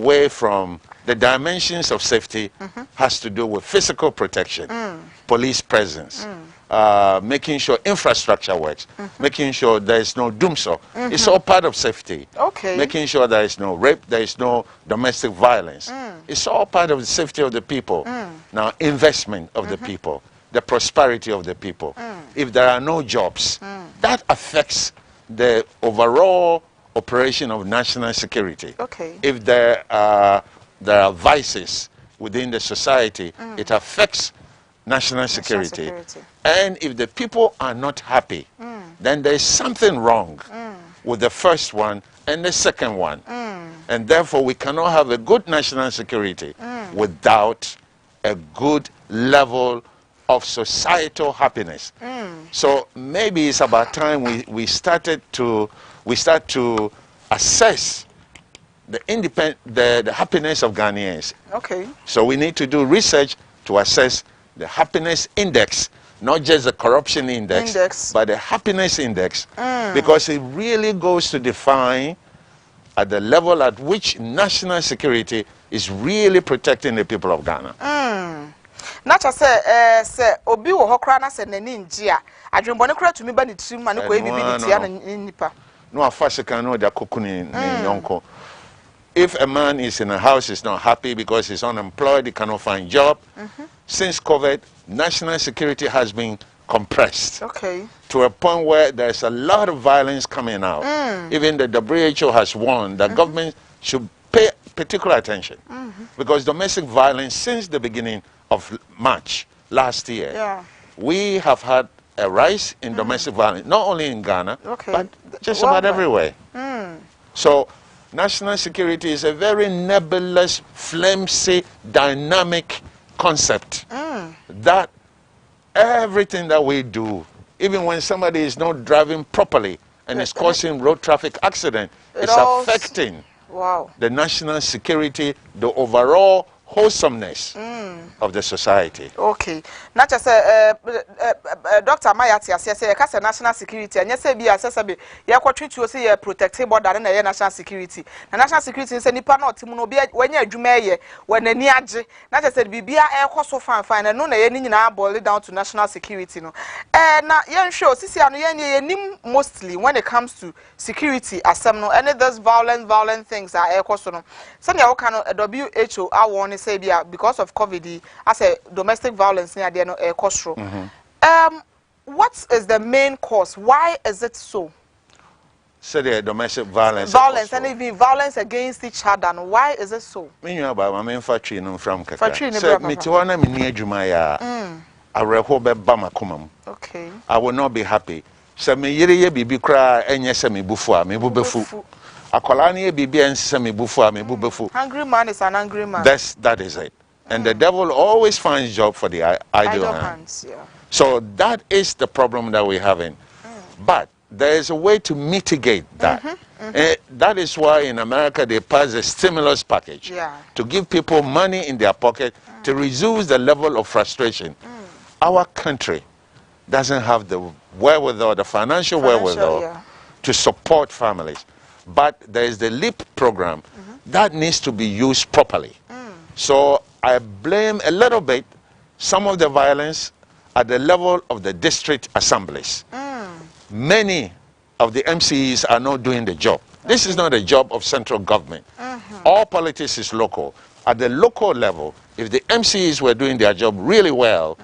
away from the dimensions of safety has to do with physical protection, police presence, making sure infrastructure works, making sure there is no doomsday. It's all part of safety. Okay. Making sure there is no rape, there is no domestic violence. It's all part of the safety of the people. Now, investment of the people, the prosperity of the people. If there are no jobs, that affects the overall operation of national security. Okay. If there are vices within the society, it affects national security. And if the people are not happy, then there is something wrong with the first one and the second one. And therefore, we cannot have a good national security without a good level of societal happiness. So maybe it's about time we start to assess the happiness of Ghanaians. Okay. So we need to do research to assess the happiness index, not just the corruption index. But the happiness index, because it really goes to define at the level at which national security is really protecting the people of Ghana. Nacha say obi wo hokra na se nani njia adwenbone kra tumi ba ne tirim ma ne ko ebibi ne tia na nipa no afasika no da kokuni nyonko. If a man is in a house, he's not happy because he's unemployed, he cannot find job. Since COVID, national security has been compressed. Okay. To a point where there's a lot of violence coming out. Even the WHO has warned that government should pay particular attention. Because domestic violence, since the beginning of March last year, we have had a rise in domestic violence, not only in Ghana, but just about everywhere. So national security is a very nebulous, flimsy, dynamic concept that everything that we do, even when somebody is not driving properly and is causing road traffic accident, it's affecting the national security, the overall wholesomeness of the society. Okay. Not just Dr. Mayati say national security and yes be assess be ya kwatwe to say protective border na national security. Na national security say nipa na otimu no be when ya adwuma ye when ani age. Na just bibia e koso fan no na ye ni nyina boil down to national security no. Na yen show sisi anu yen nim mostly when it comes to security asem no any those violent things are e koso no. Say ya woka no WHO awon say because of COVID as a domestic violence near there no cost. What is the main cause? Why is it so? So the domestic violence and even violence against each other. And why is it so? Me you about my factory no from Kaka. So me to wana me ni adwuma ya. Areho be ba makomam. Okay. I will not be happy. So me yire ye bibi kra enye se me bufu a me bubefu. Akolani bibi ense me bufu a me bubefu. Hungry man is an angry man. That is it. And the devil always finds job for the idle hands. Yeah. So that is the problem that we're having. But there is a way to mitigate that. That is why in America they pass a stimulus package to give people money in their pocket to reduce the level of frustration. Our country doesn't have the wherewithal, the financial wherewithal to support families. But there is the LEAP program that needs to be used properly. So I blame a little bit some of the violence at the level of the district assemblies. Many of the MCEs are not doing the job. This is not a job of central government. All politics is local. At the local level, if the MCEs were doing their job really well,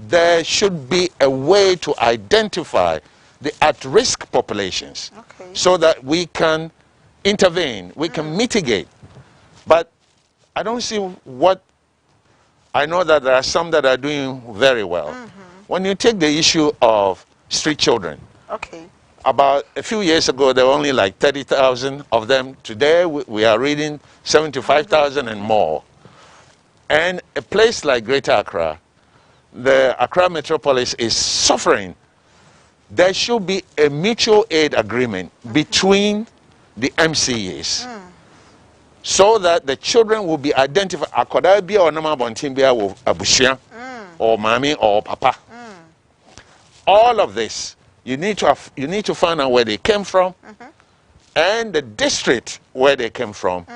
there should be a way to identify the at-risk populations so that we can intervene, we can mitigate. But I don't see what, I know that there are some that are doing very well. When you take the issue of street children, about a few years ago there were only like 30,000 of them. Today we are reading 75,000 and more. And a place like Greater Accra, the Accra metropolis is suffering. There should be a mutual aid agreement between the MCAs so that the children will be identified. Akoda bia or nama bontin bia wo abushia or mami or papa. All of this you need to find out where they came from and the district where they came from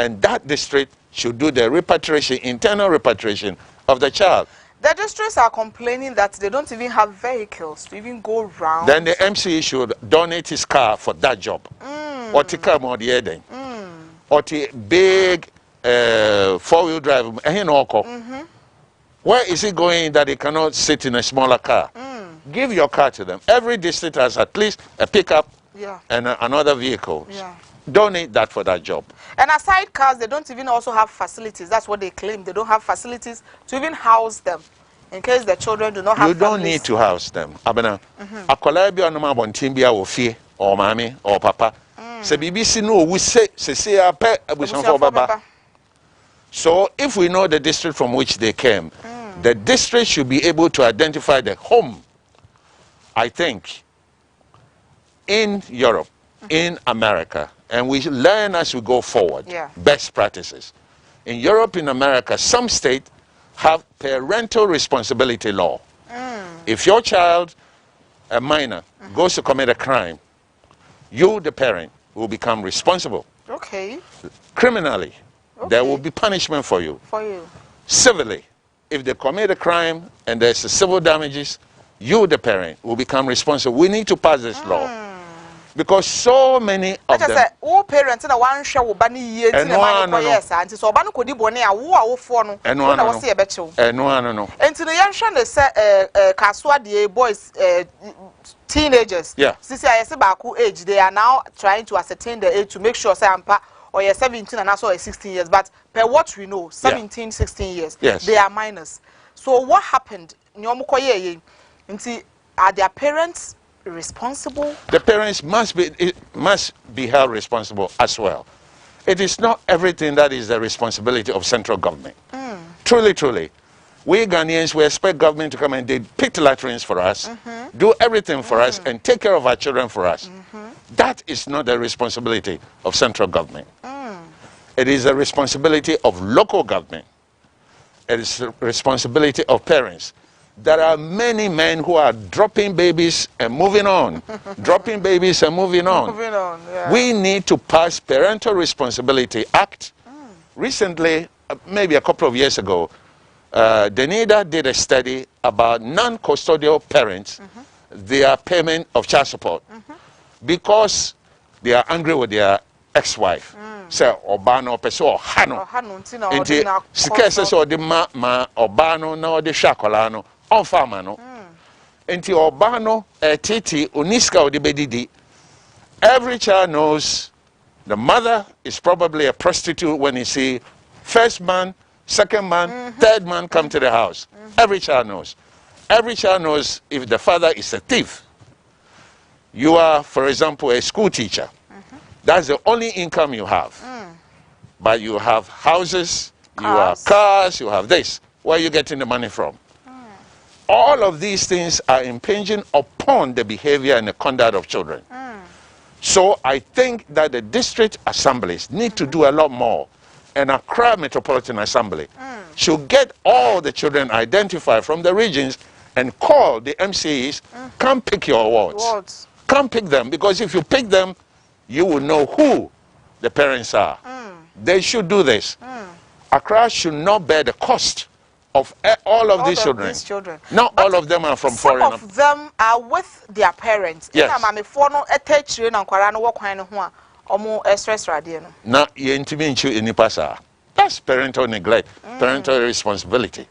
and that district should do the repatriation, internal repatriation of the child. The districts are complaining that they don't even have vehicles to even go round. Then the MCE should donate his car for that job. Or to come on the Eden. Or to big four-wheel drive. Where is he going that he cannot sit in a smaller car? Give your car to them. Every district has at least a pickup and another vehicle. Donate that for that job. And aside cars, they don't even also have facilities. That's what they claim. They don't have facilities to even house them in case the children do not have You don't families. need to house them. Abena, akola bi onoma bontin bia wo fie or mami or papa. Se BBC no we say ape abusanfo baba. So if we know the district from which they came, the district should be able to identify the home. I think in Europe, in America, and we learn as we go forward best practices. In Europe, in America, some states have parental responsibility law. If your child, a minor, goes to commit a crime, you, the parent, will become responsible. Criminally, there will be punishment for you. Civilly, if they commit a crime and there's civil damages, you, the parent, will become responsible. We need to pass this law. Because so many of them. All parents and one show will ban years and so ban could be a war for no. And one was a bet you. And to the young son, they say Kaswadi boys, teenagers. Since I say Baku age, they are now trying to ascertain the age to make sure Sampa or you're 17 and also 16 years. But per what we know, 17, 16 years, they are minors. So what happened? Nyomukoye, are their parents responsible? The parents must be held responsible as well. It is not everything that is the responsibility of central government. Truly, we Ghanaians, we expect government to come and they pick the latrines for us, do everything for us, and take care of our children for us. That is not the responsibility of central government. It is the responsibility of local government. It is the responsibility of parents. There are many men who are dropping babies and moving on. Dropping babies and moving on. We need to pass Parental Responsibility Act. Recently, maybe a couple of years ago, Denida did a study about non-custodial parents, their payment of child support, because they are angry with their ex-wife. Say Obano peso Hano. Inti sikese so de ma Obano na de shakolano on famano. Inti Obano titi uniska de bedidi. Every child knows the mother is probably a prostitute when you see first man, second man, third man come to the house. Every child knows. Every child knows if the father is a thief. You are, for example, a school teacher. That's the only income you have. But you have houses, you have cars, you have this. Where are you getting the money from? All of these things are impinging upon the behavior and the conduct of children. So I think that the district assemblies need to do a lot more. And Accra Metropolitan Assembly should get all the children identified from the regions and call the MCEs, come pick your wards. Come pick them, because if you pick them, you will know who the parents are. They should do this. Accra should not bear the cost of all of these children. Not all of them are from foreign. Some of them are with their parents. Yes. That's parental neglect, parental irresponsibility.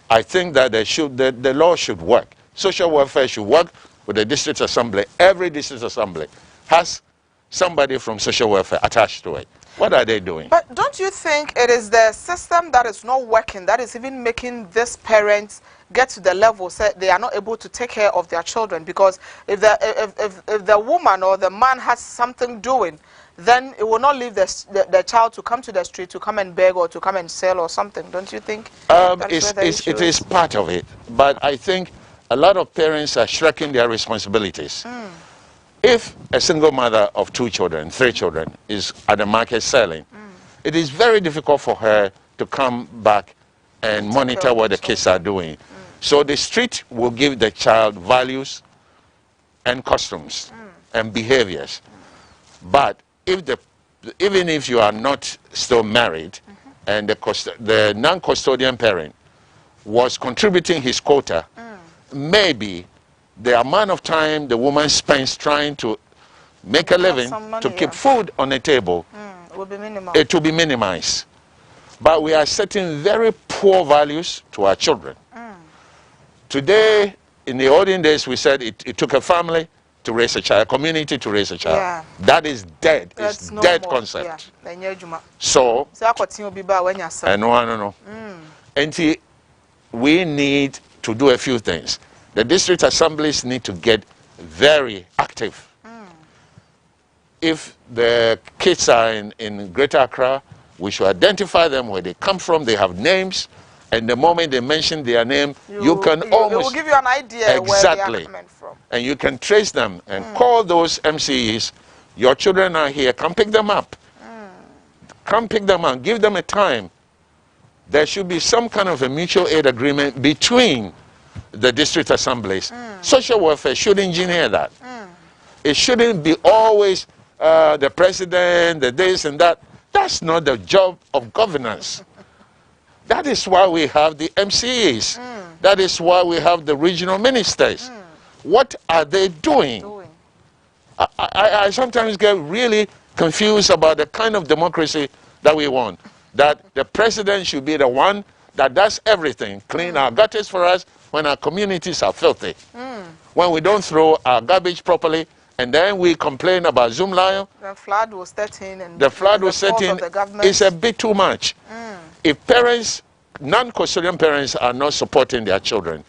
I think that the law should work. Social welfare should work with the district assembly. Every district assembly has somebody from social welfare attached to it. What are they doing? But don't you think it is the system that is not working that is even making these parents get to the level so they are not able to take care of their children? Because if the woman or the man has something doing, then it will not leave the child to come to the street to come and beg or to come and sell or something. Don't you think? It is part of it. But I think a lot of parents are shirking their responsibilities. If a single mother of 2 children, 3 children is at the market selling, it is very difficult for her to come back and monitor what the kids are doing. So the street will give the child values and customs and behaviors. But if the even if you are not still married, and the non-custodian parent was contributing his quota, maybe the amount of time the woman spends trying to make a living to keep food on the table, it will be minimized. But we are setting very poor values to our children. Today, in the olden days, we said it took a family to raise a child, a community to raise a child. Yeah. That is dead. It's no dead more. concept. Yeah. So, no. And we need to do a few things. The district assemblies need to get very active. If the kids are in Greater Accra, we should identify them where they come from. They have names. And the moment they mention their name, you can almost... It will give you an idea where they are coming from. And you can trace them and call those MCEs. Your children are here. Come pick them up. Come pick them up. Give them a time. There should be some kind of a mutual aid agreement between the district assemblies. Social welfare should engineer that. It shouldn't be always the president, the this and that. That's not the job of governance. That is why we have the MCAs. That is why we have the regional ministers. What are they doing? I sometimes get really confused about the kind of democracy that we want. That the president should be the one that does everything. Clean our gutters for us when our communities are filthy. When we don't throw our garbage properly, and then we complain about Zoom Lion. The flood will set in. And the flood will set in. It's a bit too much. If parents, non-custodian parents, are not supporting their children,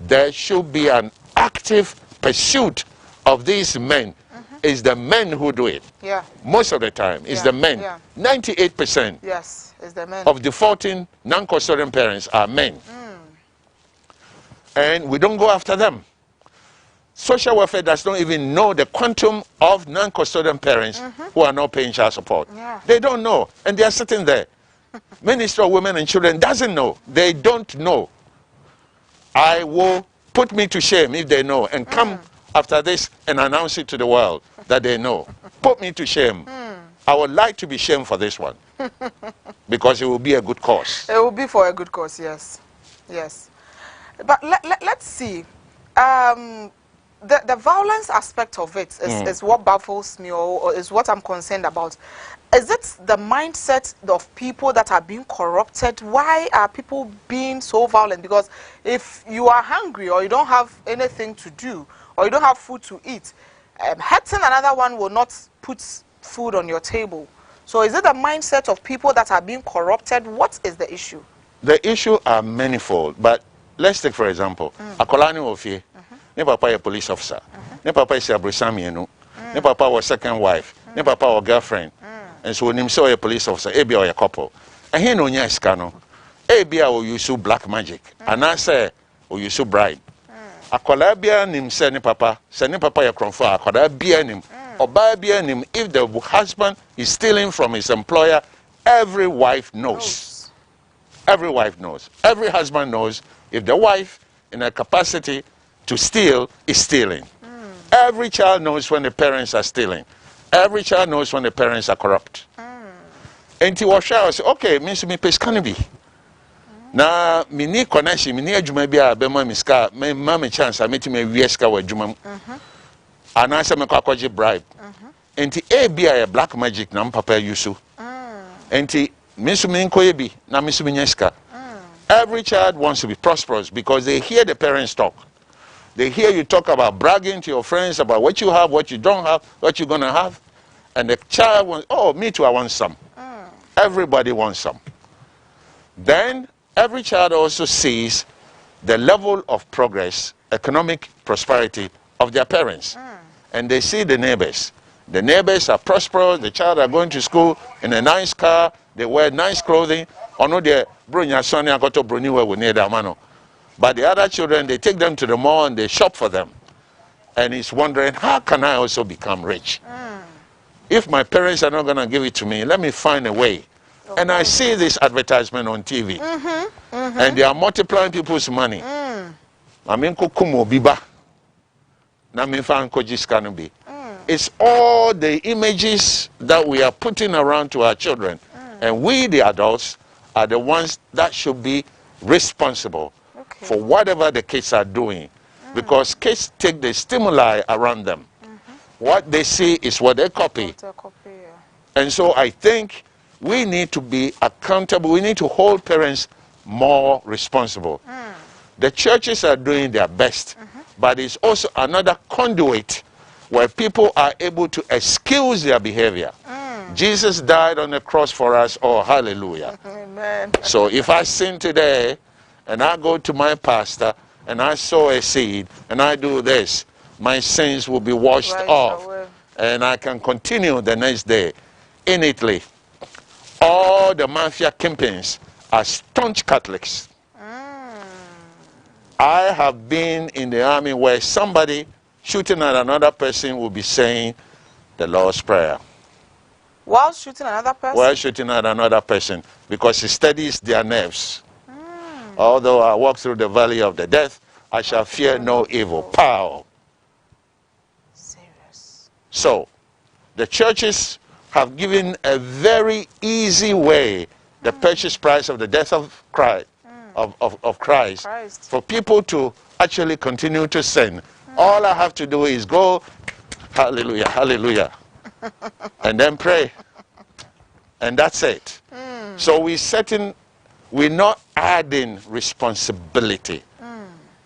there should be an active pursuit of these men. It's the men who do it. Yeah. Most of the time, it's the men. 98% yes, it's the men. of defaulting non-custodian parents are men. And we don't go after them. Social welfare does not even know the quantum of non-custodian parents who are not paying child support. They don't know, and they are sitting there. Minister of Women and Children doesn't know. They don't know. I will put me to shame if they know and come after this and announce it to the world that they know. Put me to shame. I would like to be shamed for this one because it will be a good cause. It will be for a good cause, yes. Yes. But let's see. The violence aspect of it is what baffles me, or is what I'm concerned about. Is it the mindset of people that are being corrupted? Why are people being so violent? Because if you are hungry or you don't have anything to do or you don't have food to eat, hurting another one will not put food on your table. So is it the mindset of people that are being corrupted? What is the issue? The issue are manifold, but let's take for example, Akolani Ofie, ne papa is a police officer, ne papa is a Brisamienu, ne papa was second wife, ne papa was girlfriend. And so when him say a police officer, ebi or a couple, and he no nya scano, ebi or use black magic, and I say or use bribe. Akola bia nim say ne papa ya kronfo akola bia nim, oba bia nim. If the husband is stealing from his employer, every wife knows. Every wife knows. Every husband knows if the wife in a capacity to steal is stealing. Every child knows when the parents are stealing. Every child knows when the parents are corrupt. And he was say, okay, means me pay scanning. Na me need connection, me need adwuma bi a be ma me ska, me ma me chance I meet me wie ska wa adwuma. And I say me kwakoje bribe. And e bi a black magic na papa use. And me so me nkoye bi na me so me nya ska. Every child wants to be prosperous because they hear the parents talk. They hear you talk about bragging to your friends about what you have, what you don't have, what you're going to have. And the child wants, oh, me too, I want some. Everybody wants some. Then every child also sees the level of progress, economic prosperity of their parents. And they see the neighbors. The neighbors are prosperous, the child are going to school in a nice car, they wear nice clothing. Ono de brunya sonny agoto bruniwe we need amano. But the other children, they take them to the mall and they shop for them. And he's wondering, how can I also become rich? If my parents are not going to give it to me, let me find a way. Okay. And I see this advertisement on TV. And they are multiplying people's money. I mean, kukumo biba. Na me fan koji skanubi. It's all the images that we are putting around to our children. And we, the adults, are the ones that should be responsible for whatever the kids are doing. Because kids take the stimuli around them. What they see is what they copy. And so I think we need to be accountable. We need to hold parents more responsible. The churches are doing their best, but it's also another conduit where people are able to excuse their behavior. Jesus died on the cross for us. Oh, hallelujah. Amen. So if I sin today and I go to my pastor and I sow a seed and I do this, my sins will be washed off and I can continue the next day. In Italy, all the mafia kingpins are staunch Catholics. I have been in the army where somebody shooting at another person will be saying the Lord's Prayer. While shooting another person? While shooting at another person, because it steadies their nerves. Although I walk through the valley of the death, I shall fear no evil. Pow! Serious. So, the churches have given a very easy way, the purchase price of the death of Christ, of Christ, for people to actually continue to sin. All I have to do is go, hallelujah, hallelujah, and then pray. And that's it. So we're not adding responsibility.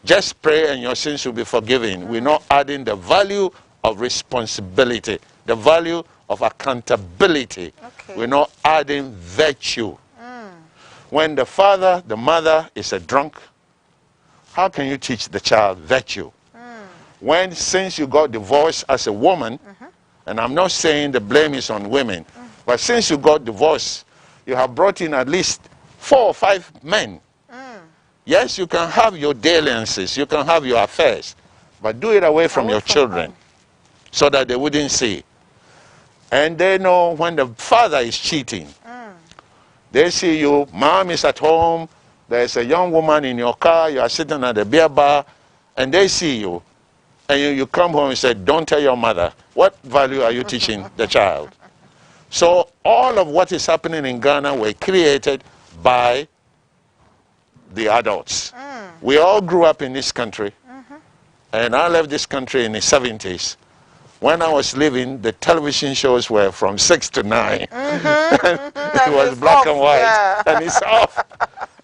Just pray and your sins will be forgiven. We're not adding the value of responsibility, the value of accountability. We're not adding virtue. When the father, the mother is a drunk, how can you teach the child virtue? When, since you got divorced as a woman, and I'm not saying the blame is on women, but since you got divorced, you have brought in at least 4 or 5 men. Yes, you can have your dalliances, you can have your affairs, but do it away from your children so that they wouldn't see. And they know when the father is cheating. They see you, mom is at home, there's a young woman in your car, you are sitting at the beer bar, and they see you. And you come home and say, don't tell your mother. What value are you teaching the child? So all of what is happening in Ghana were created by the adults. We all grew up in this country. And I left this country in the 70s. When I was living, the television shows were from 6 to 9. It was black and white. And it's off.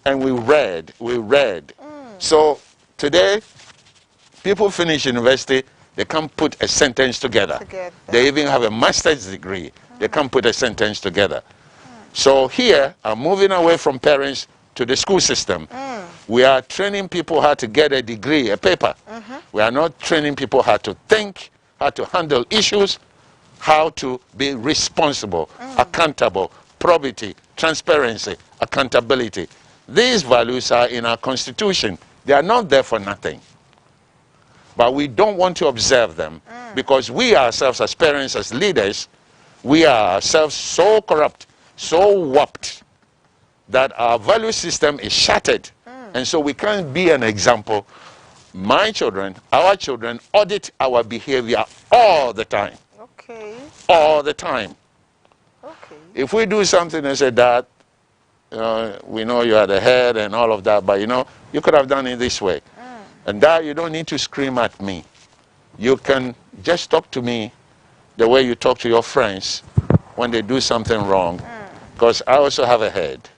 And we read. So today, people finish university, they can't put a sentence together. They even have a master's degree. They can't put a sentence together. So here, I'm moving away from parents to the school system. We are training people how to get a degree, a paper. We are not training people how to think, how to handle issues, how to be responsible, accountable, probity, transparency, accountability. These values are in our constitution. They are not there for nothing. But we don't want to observe them because we ourselves as parents, as leaders, we are ourselves so corrupt, so warped that our value system is shattered. And so we can't be an example. My children, our children, audit our behavior all the time. All the time. If we do something and say, Dad, we know you are the head and all of that, but you could have done it this way. And Dad, you don't need to scream at me. You can just talk to me the way you talk to your friends when they do something wrong, because I also have a head.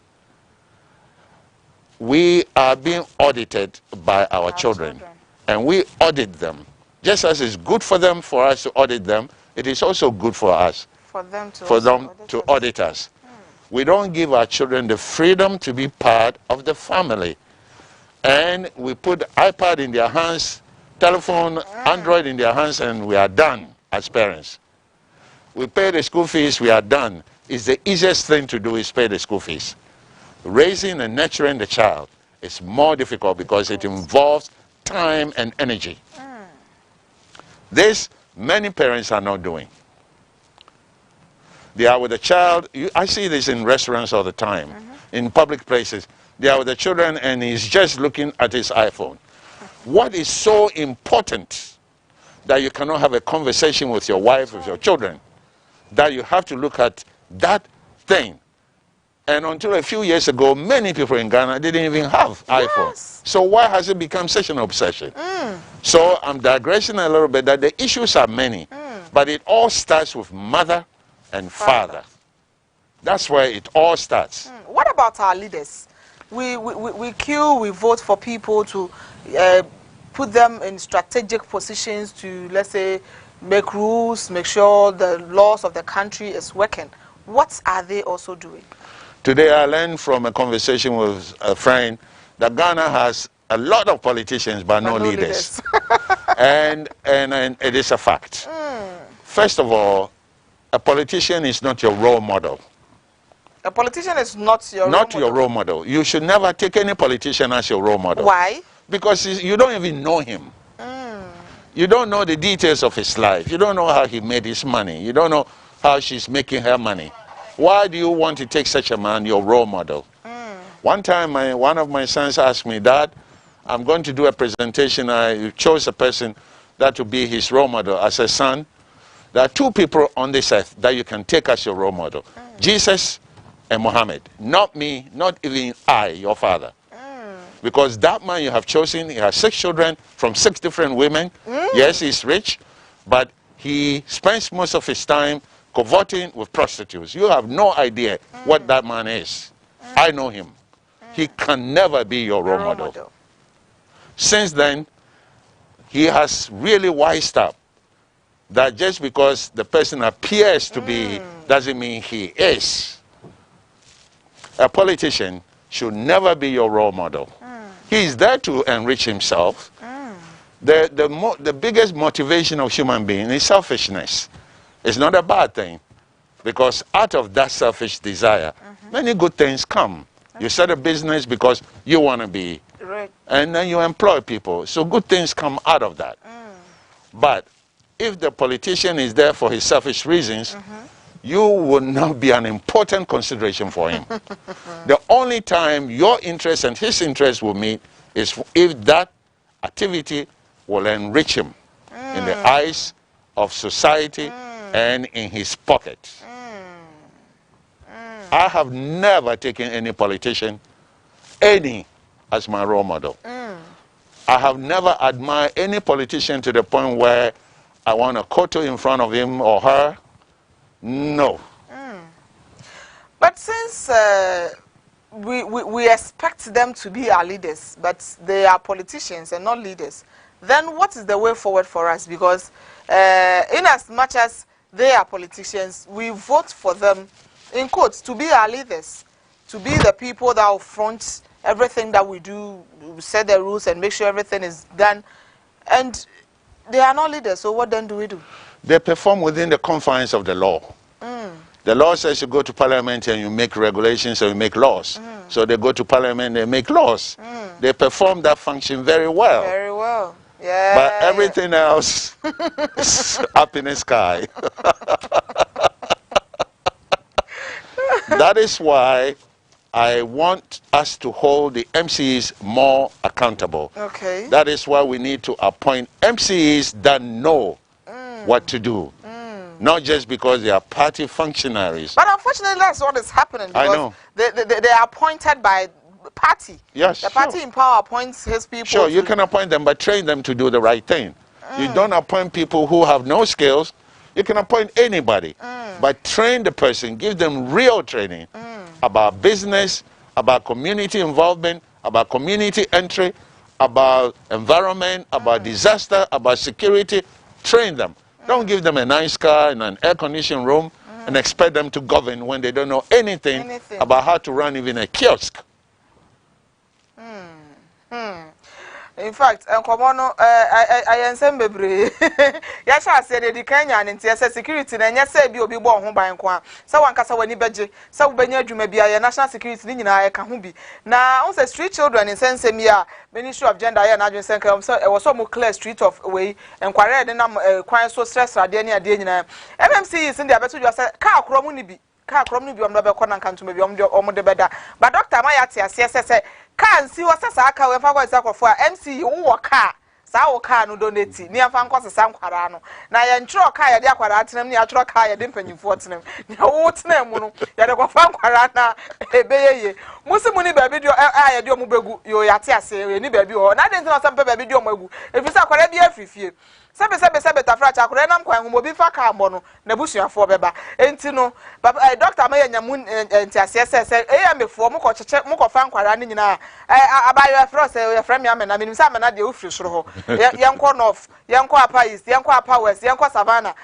We are being audited by our children, and we audit them. Just as it's good for them for us to audit them, it is also good for us, for them to audit us. We don't give our children the freedom to be part of the family. And we put iPad in their hands, telephone, Android in their hands, and we are done as parents. We pay the school fees, we are done. It's the easiest thing to do is pay the school fees. Raising and nurturing the child is more difficult because it involves time and energy. This, many parents are not doing. They are with the child. I see this in restaurants all the time, in public places. They are with the children and he's just looking at his iPhone. What is so important that you cannot have a conversation with your wife, with your children, that you have to look at that thing. And until a few years ago, many people in Ghana didn't even have iPhone. So why has it become such an obsession? So I'm digressing a little bit that the issues are many, but it all starts with mother and father. That's where it all starts. What about our leaders? We queue, we vote for people to put them in strategic positions to, let's say, make rules, make sure the laws of the country is working. What are they also doing? Today I learned from a conversation with a friend that Ghana has a lot of politicians but no leaders. and it is a fact. First of all, a politician is not your role model. A politician is not your role model. You should never take any politician as your role model. Why? Because you don't even know him. You don't know the details of his life. You don't know how he made his money. You don't know how she's making her money. Why do you want to take such a man your role model? One time one of my sons asked me, Dad, I'm going to do a presentation. I chose a person that to be his role model. I said, son, there are two people on this earth that you can take as your role model. Jesus and Muhammad. Not me, not even I, your father. Because that man you have chosen, he has 6 children from 6 different women. Yes, he's rich, but he spends most of his time cavorting with prostitutes. You have no idea what that man is. I know him. He can never be your role model. Since then, he has really wised up that just because the person appears to be doesn't mean he is. A politician should never be your role model. He is there to enrich himself. The biggest motivation of human being is selfishness. It's not a bad thing, because out of that selfish desire, many good things come. You start a business because you want to be, and then you employ people. So good things come out of that. But if the politician is there for his selfish reasons, you will not be an important consideration for him. The only time your interest and his interest will meet is if that activity will enrich him in the eyes of society and in his pocket. I have never taken any politician, as my role model. I have never admired any politician to the point where I want to kowtow in front of him or her. No. But since we expect them to be our leaders, but they are politicians and not leaders, then what is the way forward for us? Because in as much as they are politicians, we vote for them, in quotes, to be our leaders, to be the people that will front everything that we do, set the rules and make sure everything is done. And they are not leaders, so what then do we do? They perform within the confines of the law. The law says you go to parliament and you make regulations and you make laws. So they go to parliament and they make laws. They perform that function very well. Very well. Yeah. But everything else is up in the sky. That is why I want us to hold the MCs more accountable. Okay. That is why we need to appoint MCs that know what to do. Not just because they are party functionaries. But unfortunately, that's what is happening. I know. They are appointed by party. Yes, the party in power appoints his people. Sure, you can appoint them, but train them to do the right thing. You don't appoint people who have no skills. You can appoint anybody, but train the person, give them real training about business, about community involvement, about community entry, about environment, about disaster, about security. Train them. Don't give them a nice car and an air-conditioned room and expect them to govern when they don't know anything about how to run even a kiosk. In fact, I am saying, baby, yes, I said the Kenya and security, and yes, say be born home by Inqua. So one cassa when you budget, so when you may be a national security in I can be. Now, also street children in Sensemia, Ministry of Gender and Adjunct Secretary, so it was so more clear street of way, and quite quite so stressed, Dania Dania. MMC is in the abattoir, you said, Car Cromuni. Car Cromuni, I'm never going to be on the better. But Dr. Mayati, yes, can't see what says I can if I was for MC or car. saa wo car no donate ni afa nkɔ sesa nkwara no na ye ntro car ye de akwara atenam ni atro car ye de mpanyimfo atenam ni wo tenam mu no ye de kɔfa nkwara na ebeyeye musi mu ni baabi de ye de omu begu yo yate ase ye ni baabi ho na de ntina sampe baabi de omu egu efisa akwara bi afifie sebe tafra chakura nam kwa hu obi fa ka mbo no na busuafo beba enti no papa doctor ma yanyamu enti asese mefo mo ko cheche mo ko fa nkwara ni nyina abayo afro se ye frame amena minim se amena de ofiri soro ho yenko north yenko apa east yenko apa west yenko savannah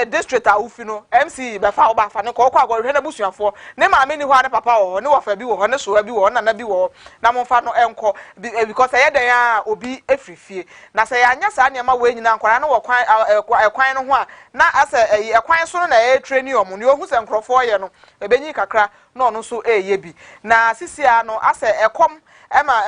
district a ufi no MC be fa oba fa ne ko kwa hwe na busuafo ne ma me ni ho ane papa wo ne wo fa bi wo ne so bi wo na bi wo na mo fa no enko because ye den a obi efrifie na se ya nya sa ne ma we nyina nkwara no wo kwan no ho a na ase ekwan so no na e train omo ne ohu se nkrofo ye no ebenyi kakra no no so eye bi na sisia no ase ekom ema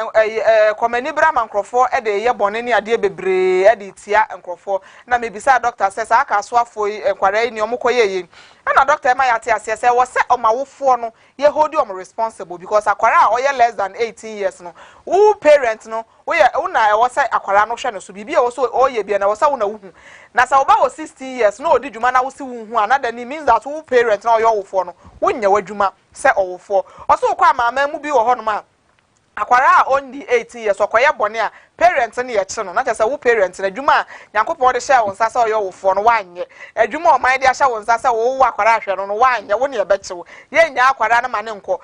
komani brama nkrofo e de ye bone ne ade bebre e de tia nkrofo na mebisa doctor says aka so afo nkwara ni omokoye ye na doctor ema yate ase se wo se omawofo no ye hold you responsible because akwara a oye less than 18 years no who parent no we una e wo se akwara no hwe no so bibi e wo so oye bia na wo se wo na wuhu na sa wo ba wo 16 years no odi dwuma na wo se wuhu another ni means that who parent na oye wofo no wonya wadwuma se owofo oso kwa mama mu bi wo ho no ma akwara only 18 years okoye bone a parents ne ye no na tese wo parents na dwuma Nyankopon de hye wo nsa se oyo wo fo no wanye adwuma o man de hye wo nsa se wo wo akwara ahwe no wanye wo ne ye bechewo ye nya akwara na mane nko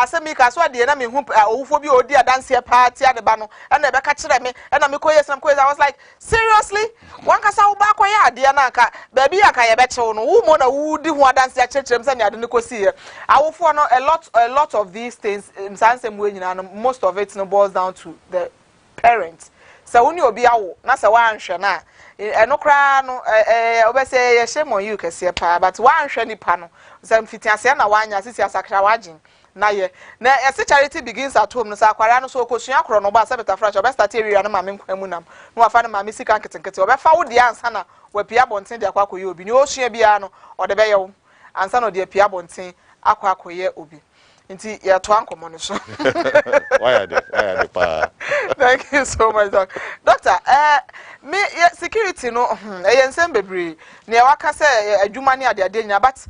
asemi ka so de na me hu owufo bi odi adanse party ade ba no na be ka kire me na me koye sam koye I was like seriously wan ka sa wo ba koye ade na ka ba bi aka ye bechewo no wo mo na wo di hu adanse a kire me se ne ade ne kosi ye awofo no a lot of these things sansem we nyina no most of it no boils down to the parents. So when you be awo na se wan hwe na eno kra no obese ye shame on you kese pa but wan hwe nipa no se mfitiase na wanya sisi asakra wagin na ye na ese charity begins at home no sa akwara no so okosua kro no ba se beta fracha obe start area no ma me nkwamu nam no afa no ma me sika nketenkete obe fa wo de ansa na wapia bonten de akwa koye obi ni osua bia no ode be ye wo ansa no de pia bonten akwa koye obi nti ya to ankomo no so why are they pa thank you so much doctor me security no ensem bebre ne waka se adwuma ne ade nya but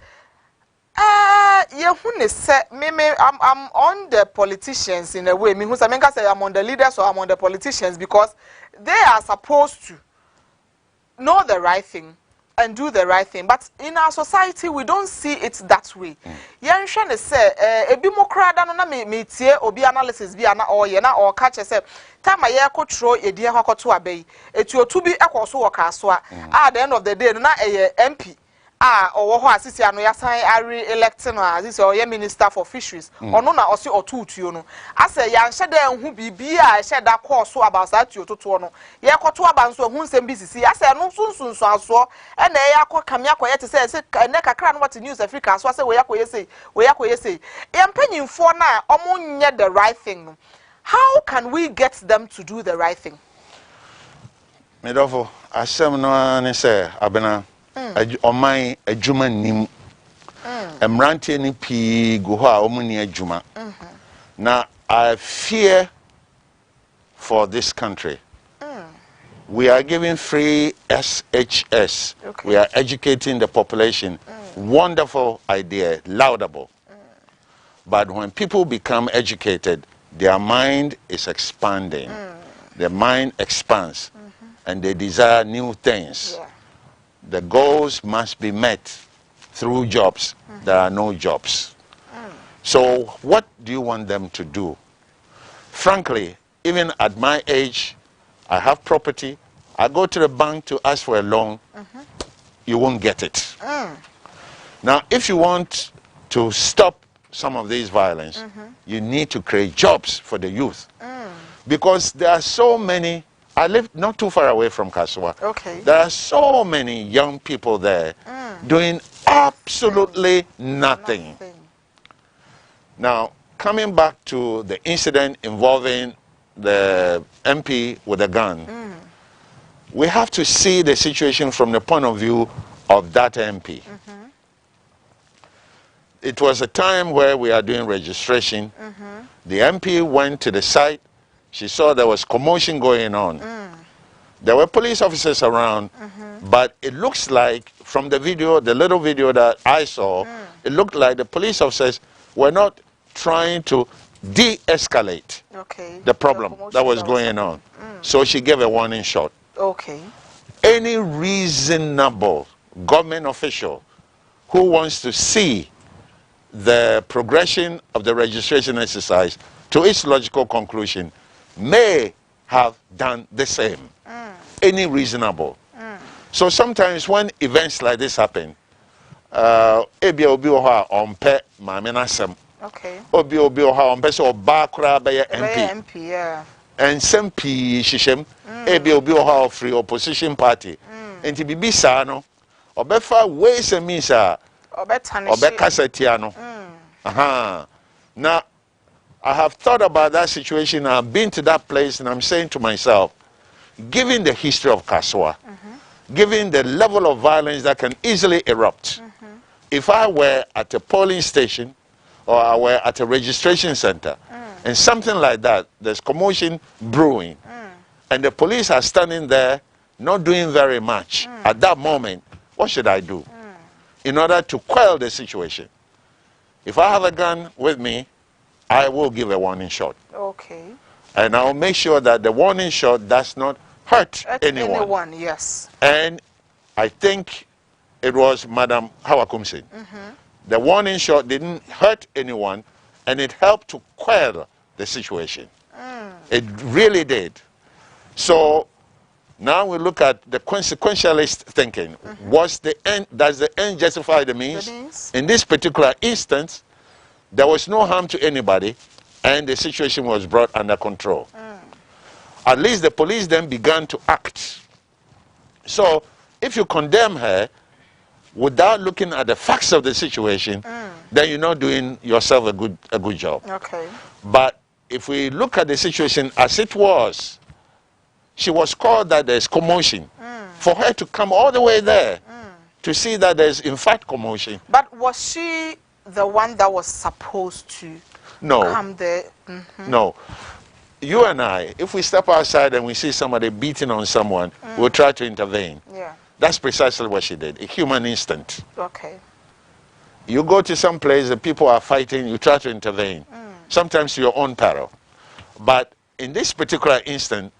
ye hu ne se me I'm on the politicians in a way me hu say me say I'm on the leaders or I'm on the politicians because they are supposed to know the right thing and do the right thing, but in our society we don't see it that way. Yen hwe ne se ebi mokrada no na me tie obi analysis bi ana oye na o ka che se time ye kotro edi e hakoto abai etu otu bi ekoso wo ka so at the end of the day no na MP owo ho asisi ano yasan are elect no asisi oye minister for fisheries ono na osi otutuo no ase ya nhye da hu bibi a hye da course about that otutuo no ye koto aba nso hu nsem bi sisi ase no sunsunsu aso e na ye akokam yakoye te se ne kakra no what news Africa so ase we yakoye sei ye mpanyimfo na omo nye the right thing no how can we get them to do the right thing medofo asem no ani se abena oman adwuma nim emrante ni pi go ho a omuni adwuma na I fear for this country. We are giving free SHS. Okay. We are educating the population. Wonderful idea, laudable. But when people become educated, their mind is expanding. Their mind expands and they desire new things. Yeah. The goals must be met through jobs. There are no jobs. So what do you want them to do? Frankly, even at my age, I have property. I go to the bank to ask for a loan. You won't get it. Now, if you want to stop some of these violence, you need to create jobs for the youth. Because there are so many. I live not too far away from Kasua. Okay. There are so many young people there doing absolutely nothing. Now, coming back to the incident involving the MP with a gun, we have to see the situation from the point of view of that MP. It was a time where we are doing registration. The MP went to the site. She saw there was commotion going on. There were police officers around, but it looks like from the video, the little video that I saw, it looked like the police officers were not trying to de-escalate the problem that was going on. So she gave a warning shot. Okay. Any reasonable government official who wants to see the progression of the registration exercise to its logical conclusion may have done the same. Any reasonable. So sometimes when events like this happen, ebi obi oha ompe maame nasem. Okay. Obi oha ompe so oba kura be MP. MP, yeah. And some P shishem ebi obi oha free opposition party. Enti bibi sa no obefa ways and means obekasetiano. Aha. Now I have thought about that situation. I've been to that place and I'm saying to myself, given the history of Kasoa, given the level of violence that can easily erupt, if I were at a polling station or I were at a registration center and something like that, there's commotion brewing, and the police are standing there not doing very much at that moment, what should I do in order to quell the situation? If I have a gun with me, I will give a warning shot. Okay. And I'll make sure that the warning shot does not hurt anyone. Yes. And I think it was Madam Hawakumsin. The warning shot didn't hurt anyone, and it helped to quell the situation. It really did. So now we look at the consequentialist thinking. Does the end justify the means? In this particular instance, there was no harm to anybody, and the situation was brought under control. At least the police then began to act. So if you condemn her without looking at the facts of the situation, then you're not doing yourself a good job. Okay. But if we look at the situation as it was, she was called that there's commotion. For her to come all the way there to see that there's in fact commotion. But was she the one that was supposed to come there? No. You and I, if we step outside and we see somebody beating on someone, we'll try to intervene. Yeah. That's precisely what she did, a human instinct. Okay. You go to some place, the people are fighting, you try to intervene. Sometimes to your own peril. But in this particular instance,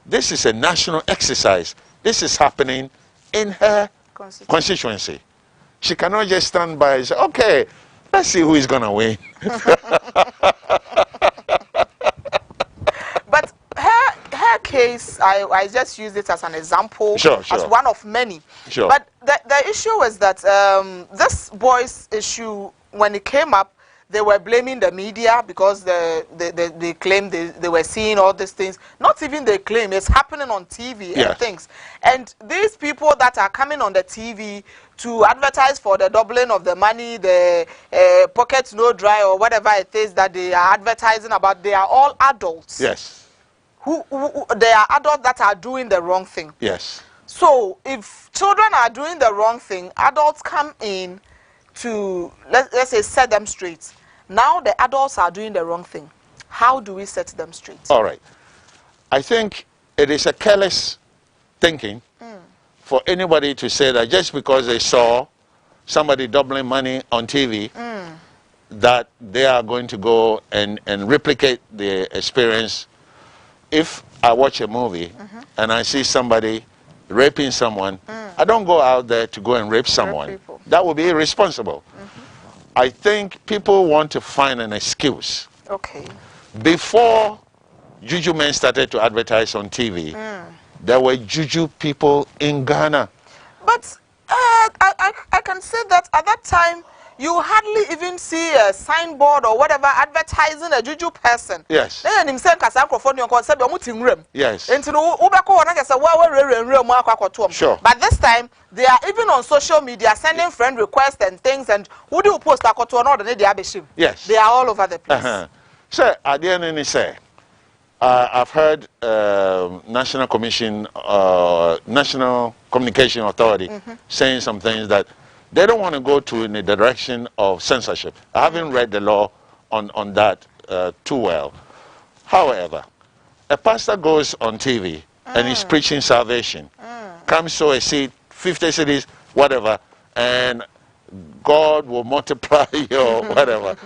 this is a national exercise. This is happening in her constituency. She cannot just stand by and say, okay, let's see who is going to win. But her case, I just use it as an example, as one of many. But the issue is that this boy's issue, when it came up, they were blaming the media because they claimed they were seeing all these things. Not even they claim, it's happening on TV and things. And these people that are coming on the TV to advertise for the doubling of the money, the pockets no dry or whatever it is that they are advertising about, they are all adults. Yes. Who they are adults that are doing the wrong thing. Yes. So if children are doing the wrong thing, adults come in to, let's say, set them straight. Now the adults are doing the wrong thing. How do we set them straight? All right. I think it is a careless thinking for anybody to say that just because they saw somebody doubling money on TV, that they are going to go and replicate the experience. If I watch a movie and I see somebody raping someone, I don't go out there to go and rape someone. That would be irresponsible. I think people want to find an excuse. Okay. Before Juju men started to advertise on TV, there were Juju people in Ghana. But I can say that at that time, you hardly even see a signboard or whatever advertising a Juju person. Yes. Then him say kasa microphone you say be muti nrem. Yes. Enti no wo be ko na kasa wa re mu akwakoto. Sure. But this time they are even on social media sending friend requests and things, and who do post akoto no de dey abeshim. Yes. They are all over the place. So at the end of say I've heard National Communication Authority saying some things that they don't want to go to in the direction of censorship. I haven't read the law on that too well. However, a pastor goes on TV and he's preaching salvation. Come sow a seed, 50 cities, whatever, and God will multiply your whatever.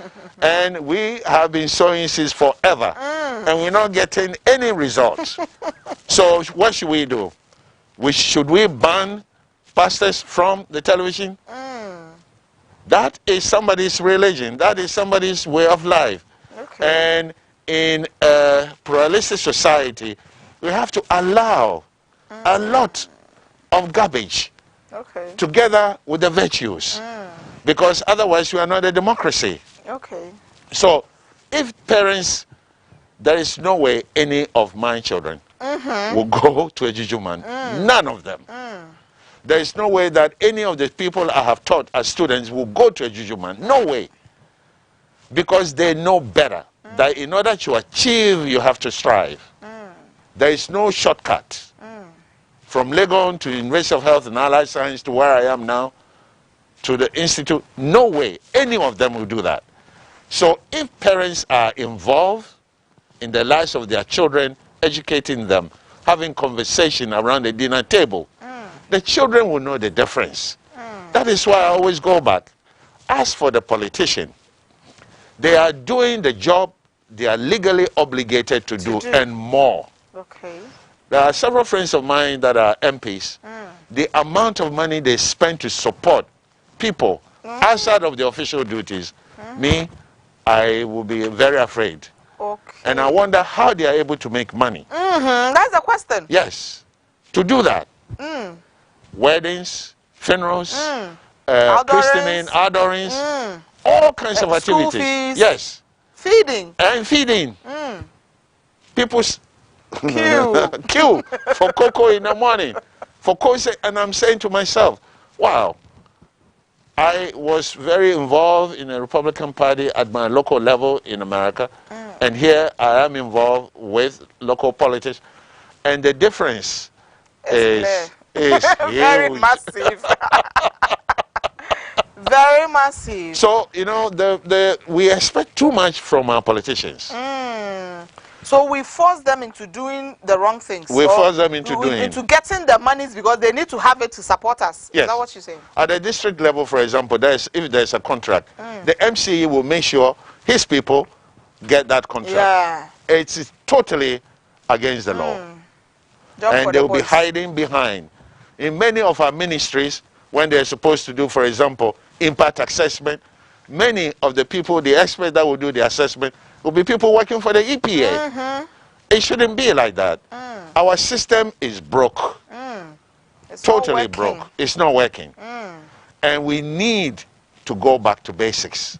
And we have been sowing seeds forever, and we're not getting any results. So what should we do? Should we ban pastors from the television? That is somebody's religion. That is somebody's way of life. Okay. And in a pluralistic society, we have to allow a lot of garbage together with the virtues. Because otherwise we are not a democracy. Okay. So if parents, there is no way any of my children will go to a Jujuman. None of them. There is no way that any of the people I have taught as students will go to a Jujuman. No way. Because they know better. That in order to achieve, you have to strive. There is no shortcut. From Legon to University of Health and Allied Science to where I am now, to the Institute, no way any of them will do that. So if parents are involved in the lives of their children, educating them, having conversation around the dinner table, the children will know the difference. That is why I always go back. As for the politician, they are doing the job they are legally obligated to do and more. Okay. There are several friends of mine that are MPs. The amount of money they spend to support people outside of the official duties, me, I will be very afraid. Okay. And I wonder how they are able to make money. That's the question. Yes. To do that. Weddings, funerals, christening, adorings, all kinds of activities. School fees. Yes. Feeding. And feeding. People's queue for cocoa in the morning. For cocoa, and I'm saying to myself, wow, I was very involved in the Republican Party at my local level in America, and here I am involved with local politics, and the difference is very huge. Massive. Very massive. So, you know, we expect too much from our politicians. So we force them into doing the wrong things. We force them into getting the monies because they need to have it to support us. Yes. Is that what you're saying? At the district level, for example, if there's a contract, the MCE will make sure his people get that contract. Yeah. It's totally against the law. And they'll be hiding behind. In many of our ministries, when they're supposed to do, for example, impact assessment, many of the people, the experts that will do the assessment, will be people working for the EPA. It shouldn't be like that. Our system is broke. It's totally broke. It's not working. And we need to go back to basics.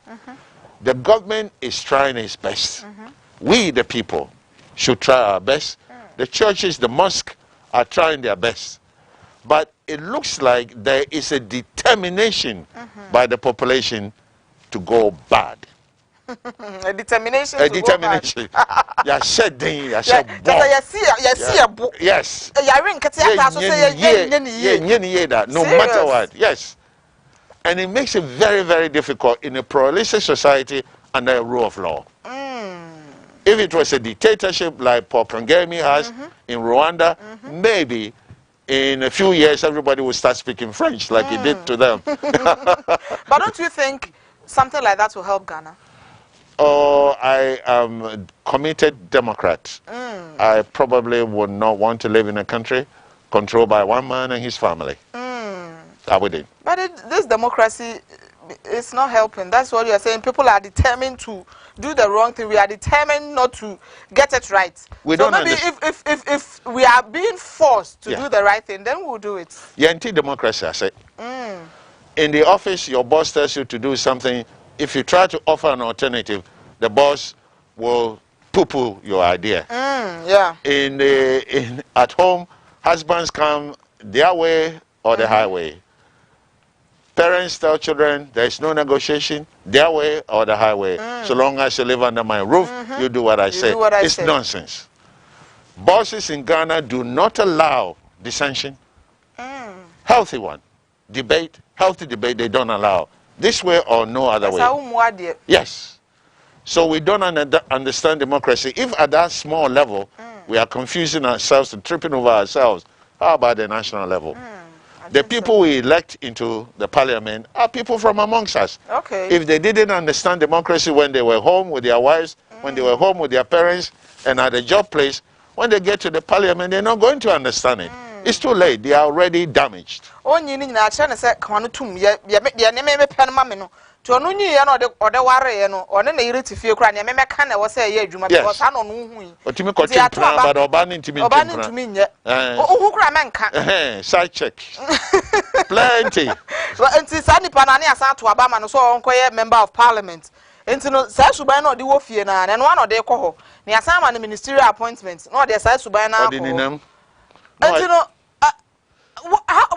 The government is trying its best. We, the people, should try our best. The churches, the mosques are trying their best. But it looks like there is a determination by the population to go bad. A determination. A determination. You shedding. You shed bomb. Yes. No matter what. Yes. And it makes it very, very difficult in a pluralistic society under a rule of law. If it was a dictatorship like Paul Kagame has in Rwanda, maybe in a few years everybody will start speaking French like he did to them. But don't you think something like that will help Ghana? Oh, I am a committed Democrat. I probably would not want to live in a country controlled by one man and his family. I wouldn't. But this democracy is not helping. That's what you are saying. People are determined to do the wrong thing. We are determined not to get it right. So maybe if we are being forced to do the right thing, then we'll do it. Yeah, anti-democracy, I say. In the office, your boss tells you to do something. If you try to offer an alternative, the boss will poo-poo your idea. Yeah. At home, husbands come their way or the highway. Parents tell children there is no negotiation, their way or the highway. So long as you live under my roof, you do what I say. It's nonsense. Bosses in Ghana do not allow dissension. Healthy one. Debate, healthy debate, they don't allow. This way or no other way. Yes. So we don't understand democracy. If at that small level, we are confusing ourselves and tripping over ourselves. How about the national level? The people we elect into the parliament are people from amongst us. Okay. If they didn't understand democracy when they were home with their wives, when they were home with their parents, and at the job place, when they get to the parliament, they're not going to understand it. It's too late. They are already damaged. To onu nyi ye no de ware ye no one na yire tifie kura ne memeka na wo say ye adwuma because ano no hu otimi ko tempra but oba ni ntimi tempra oba ni ntimi nye ohu kura menka side check plenty enti sa nipa na ne asa to aba ma no so onkoye member of parliament enti no sa suban na odi wo fie na ne no ano de kɔ ho ne asa ma no ministerial appointment no de sa suban na akɔ enti no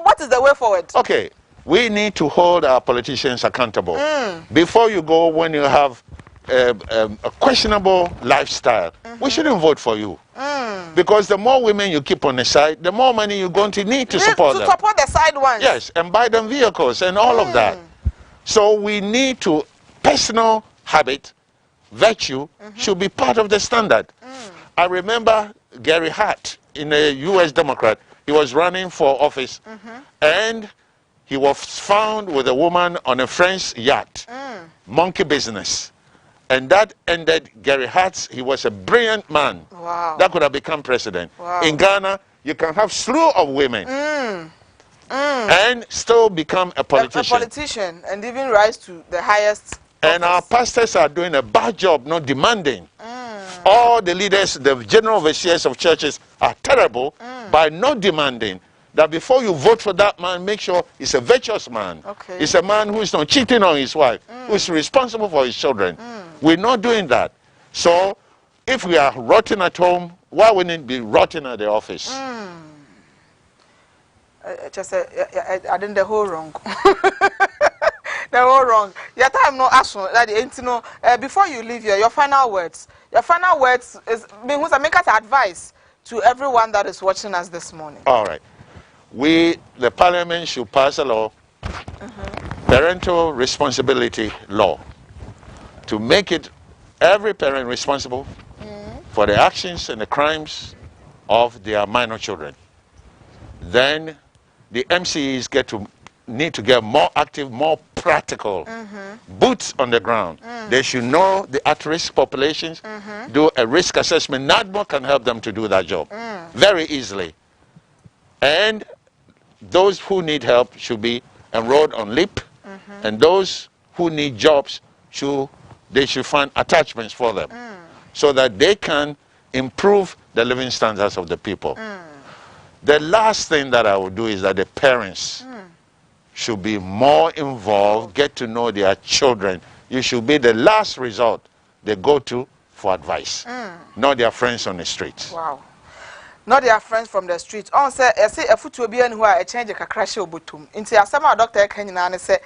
what is the way forward? Okay. We need to hold our politicians accountable. Before you go, when you have a questionable lifestyle, we shouldn't vote for you. Because the more women you keep on the side, the more money you're going to need to support them. To support the side ones. Yes, and buy them vehicles and all of that. So we need to, personal habit, virtue, should be part of the standard. I remember Gary Hart, in a U.S. Democrat, he was running for office, and he was found with a woman on a French yacht, monkey business. And that ended Gary Hart. He was a brilliant man. Wow. That could have become president. Wow. In Ghana, you can have slew of women and still become a politician. A politician and even rise to the highest And our pastors are doing a bad job not demanding. All the leaders, the general overseers of churches are terrible by not demanding that before you vote for that man, make sure he's a virtuous man. Okay. He's a man who is not cheating on his wife, who is responsible for his children. We're not doing that. So if we are rotten at home, why wouldn't it be rotten at the office? I did the whole wrong. The whole wrong. Your time no action. Before you leave here, your final words. Your final words is who's a maker's advice to everyone that is watching us this morning. All right. We, the parliament, should pass a law, parental responsibility law, to make it every parent responsible for the actions and the crimes of their minor children. Then the MCEs need to get more active, more practical, boots on the ground. They should know the at-risk populations, do a risk assessment. NADMO can help them to do that job very easily. And those who need help should be enrolled on LEAP, and those who need jobs, they should find attachments for them so that they can improve the living standards of the people. The last thing that I would do is that the parents should be more involved, get to know their children. You should be the last resort they go to for advice, not their friends on the streets. Wow. Not their friends from the street. On say a foot will be who are a change a crash obutum. Into a summer doctor can you say,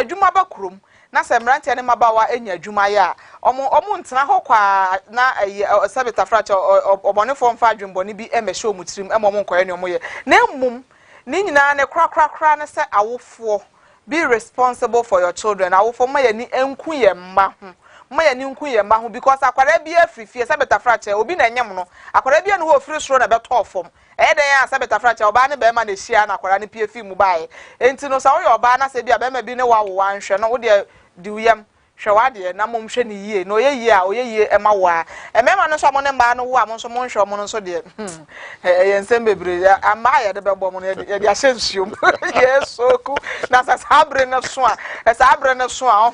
Juma Bakrum, Nasa Mranti and Mabawa in your Jumaya, Omuntana Hoqua, na a Sabita fracture or Boniform Fadrum Bonibi Emma show Mutrim, and Monco any more. Name mum, Nina and a crack, say, I will for be responsible for your children. I will for my enquire mahum. My new queen mahu because Aquarabia free fear Sabata fracture will be a yamuno. Aquarabian who first run about top form. Eda Sabata fracture, Bana Beman is Shian, Aquarani PFI Mubai. Entino Sawi or Bana said, Bema Bina one, shall not do yam. Shawadi, Namum Sheni ye, no ye, Emma wa. A man on someone and man who am so much or mono so dear. And Sembe, I maya the Babomon, the Ascensium. Yes, so cool. That's as Habren of Swan, as Abren of Swan.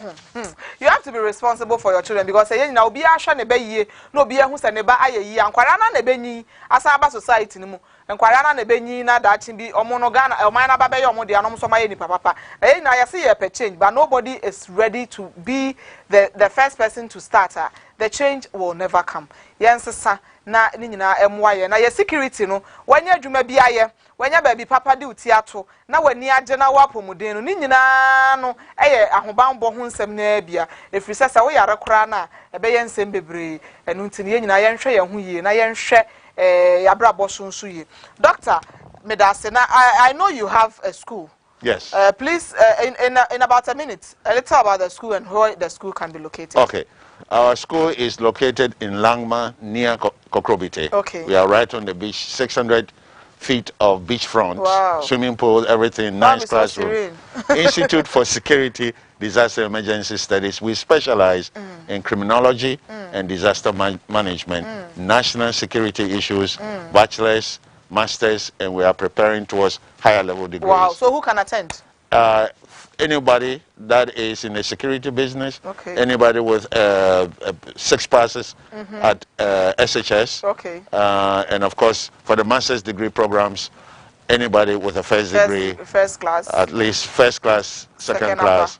You have to be responsible for your children because you know, be a shani bay, no be a who's a neba aye, and Quarana nebeni, as Abba society. And Quarana nebeni, na that be or monogana, or mana baby or modianum, so my papa. And I see a change, but nobody is ready to be the first person to start her. The change will never come. Yes, sir. Na nina MY na your security no. When you juma biaye, when your baby papa do theater, na when you agena wapo mudeno, nina no, ahobambo hunsem nebia. If you say we are krana, ebeyen sembebre, and untini na yen hwe yen hu ye, na yen hwe yabra bosun su ye. Doctor, medase na I know you have a school. Yes. Please, in about a minute, a little about the school and where the school can be located. Okay. Our school is located in Langma near Kokrobite. Okay. We are right on the beach, 600 feet of beachfront, swimming pool, everything, nice classroom. Institute for Security, Disaster Emergency Studies. We specialize in criminology and disaster management, national security issues, bachelor's, master's, and we are preparing towards higher level degrees. Wow, so who can attend? Anybody that is in the security business, anybody with 6 passes at SHS, and of course for the master's degree programs, anybody with a first degree, first class, at least first class, second class,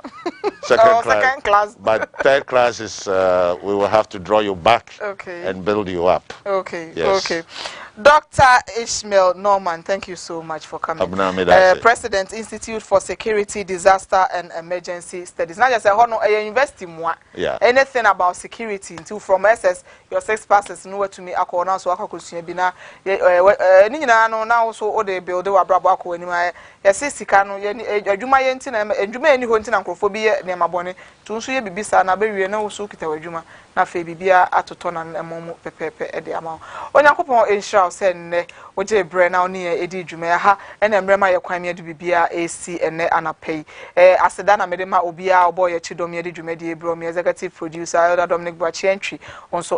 second class, but third class is we will have to draw you back and build you up. Okay. Dr. Ishmael Norman, thank you so much for coming. President, Institute for Security, Disaster and Emergency Studies. Not just a university more. Anything about security until from SS, your 6 passes know to me. Ako so ako kusuye bina. Ni nyina no na also o de build wa brabo ako anima. Yesi sika no adwuma ye ntina adwuma eni ho ntina nkrofo bi ye ne mabone. To nso ye bibisa na bewie na so kita wadwuma na fe bibia atoto na emomu pepepe e de ama. Onyankopon ensure say ne oje bre na oni edi dwuma ya ha ene mrema ye kwan me de bibia AC ene anapei aseda na mede ma obia obo ye chidom ye de dwuma de ebro me executive producer Elder Dominic Boachientwi onso